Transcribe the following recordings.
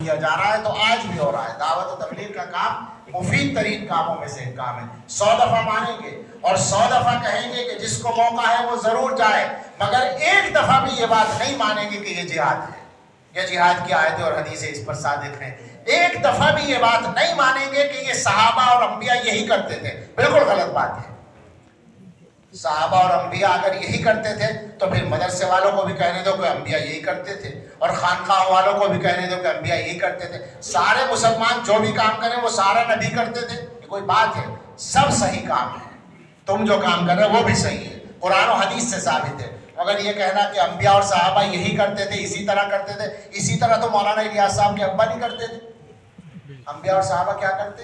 کیا جا رہا ہے تو آج بھی ہو رہا ہے۔ دعوت و تبلیغ کا کام مفید ترین کاموں میں سے ایک کام ہے۔ 100 دفعہ مانیں گے اور 100 دفعہ کہیں گے کہ جس کو موقع ہے وہ ضرور جائے، مگر ایک دفعہ بھی یہ بات نہیں مانیں گے کہ یہ جہاد ہے، یہ جہاد کی آیتیں اور حدیثیں اس پر صادق ہیں۔ ایک دفعہ بھی یہ بات نہیں مانیں گے کہ یہ صحابہ اور انبیاء یہی کرتے تھے، بالکل غلط بات ہے۔ صحابہ اور انبیاء اگر یہی کرتے تھے تو پھر مدرسے والوں کو بھی کہنے دو کہ انبیاء یہی کرتے تھے، اور خانقاہ والوں کو بھی کہنے دو کہ انبیاء یہی کرتے تھے۔ سارے مسلمان جو بھی کام کریں وہ سارا نبی کرتے تھے، یہ کوئی بات ہے؟ سب صحیح کام ہے، تم جو کام کر رہے ہو وہ بھی صحیح ہے، قرآن و حدیث سے ثابت ہے۔ مگر یہ کہنا کہ انبیاء اور صحابہ یہی کرتے تھے، اسی طرح کرتے تھے، اسی طرح تو مولانا الیاس صاحب کے ابا نہیں کرتے تھے۔ انبیاء اور صحابہ کیا کرتے؟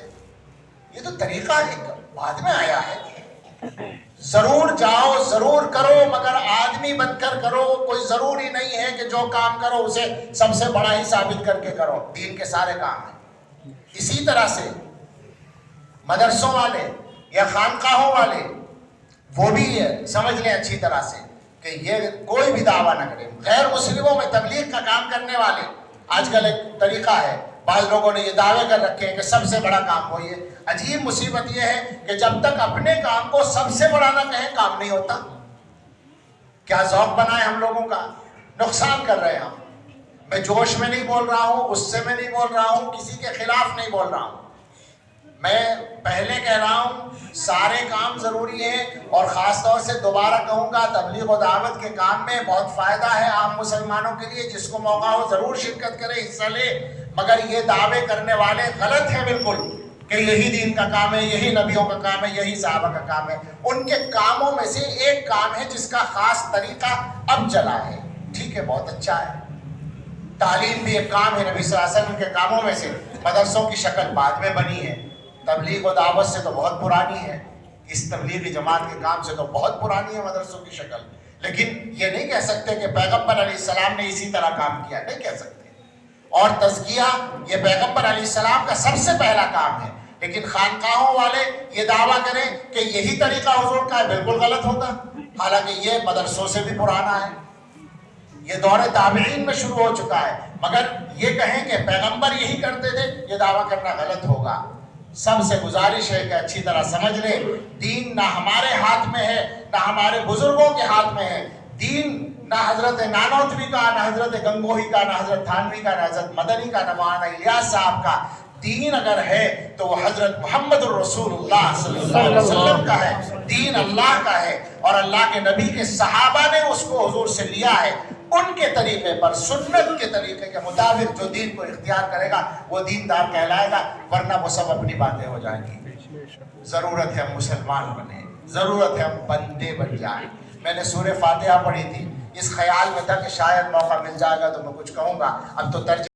یہ تو طریقہ ایک بعد میں آیا ہے۔ ضرور جاؤ، ضرور کرو، مگر آدمی بن کر کرو۔ کوئی ضروری نہیں ہے کہ جو کام کرو اسے سب سے بڑا ہی ثابت کر کے کرو، دین کے سارے کام ہیں۔ اسی طرح سے مدرسوں والے یا خانقاہوں والے وہ بھی سمجھ لیں اچھی طرح سے کہ یہ کوئی بھی دعویٰ نہ کرے۔ غیر مسلموں میں تبلیغ کا کام کرنے والے، آج کل ایک طریقہ ہے، بعض لوگوں نے یہ دعوے کر رکھے ہیں کہ سب سے بڑا کام وہی ہے۔ عجیب مصیبت یہ ہے کہ جب تک اپنے کام کو سب سے بڑا نہ کہیں کام نہیں ہوتا۔ کیا ذوق بنا ہے ہم لوگوں کا؟ نقصان کر رہے ہیں ہم۔ میں جوش میں نہیں بول رہا ہوں، غصے میں نہیں بول رہا ہوں، کسی کے خلاف نہیں بول رہا ہوں۔ میں پہلے کہہ رہا ہوں سارے کام ضروری ہیں، اور خاص طور سے دوبارہ کہوں گا تبلیغ و دعوت کے کام میں بہت فائدہ ہے عام مسلمانوں کے لیے۔ جس کو موقع ہو ضرور شرکت کرے، حصہ لے، مگر یہ دعوے کرنے والے غلط ہیں بالکل کہ یہی دین کا کام ہے، یہی نبیوں کا کام ہے، یہی صحابہ کا کام ہے۔ ان کے کاموں میں سے ایک کام ہے جس کا خاص طریقہ اب چلا ہے، ٹھیک ہے، بہت اچھا ہے۔ تعلیم بھی ایک کام ہے نبی صلی اللہ علیہ وسلم کے کاموں میں سے۔ مدرسوں کی شکل بعد میں بنی ہے، تبلیغ و دعوت سے تو بہت پرانی ہے، اس تبلیغی جماعت کے کام سے تو بہت پرانی ہے مدرسوں کی شکل۔ لیکن یہ نہیں کہہ سکتے کہ پیغمبر علیہ السلام نے اسی طرح کام کیا، نہیں کہہ سکتے۔ اور تزکیہ یہ پیغمبر علیہ السلام کا سب سے پہلا کام ہے، لیکن خانقاہوں والے یہ دعویٰ کریں کہ یہی طریقہ حضور کا ہے، بالکل غلط ہوگا۔ حالانکہ یہ مدرسوں سے بھی پرانا ہے، یہ دور تابعین میں شروع ہو چکا ہے، مگر یہ کہیں کہ پیغمبر یہی کرتے تھے، یہ دعویٰ کرنا غلط ہوگا۔ سب سے گزارش ہے کہ اچھی طرح سمجھ لیں دین نہ ہمارے ہاتھ میں ہے، نہ ہمارے بزرگوں کے ہاتھ میں ہے۔ دین نہ حضرت نانوتوی کا، نہ حضرت گنگوہی کا، نہ حضرت تھانوی کا، نہ حضرت مدنی کا، نہ مولانا الیاس صاحب کا۔ دین اگر ہے تو وہ حضرت محمد الرسول اللہ صلی اللہ علیہ وسلم کا ہے، دین اللہ کا ہے، اور اللہ کے نبی کے صحابہ نے اس کو حضور سے لیا ہے۔ ان کے طریقے پر، سنت کے طریقے کے مطابق جو دین کو اختیار کرے گا وہ دیندار کہلائے گا، ورنہ وہ سب اپنی باتیں ہو جائیں گی۔ ضرورت ہے ہم مسلمان بنیں، ضرورت ہے ہم بندے بن جائیں۔ میں نے سورہ فاتحہ پڑھی تھی، اس خیال میں تھا کہ شاید موقع مل جائے گا تو میں کچھ کہوں گا، اب تو ترجمہ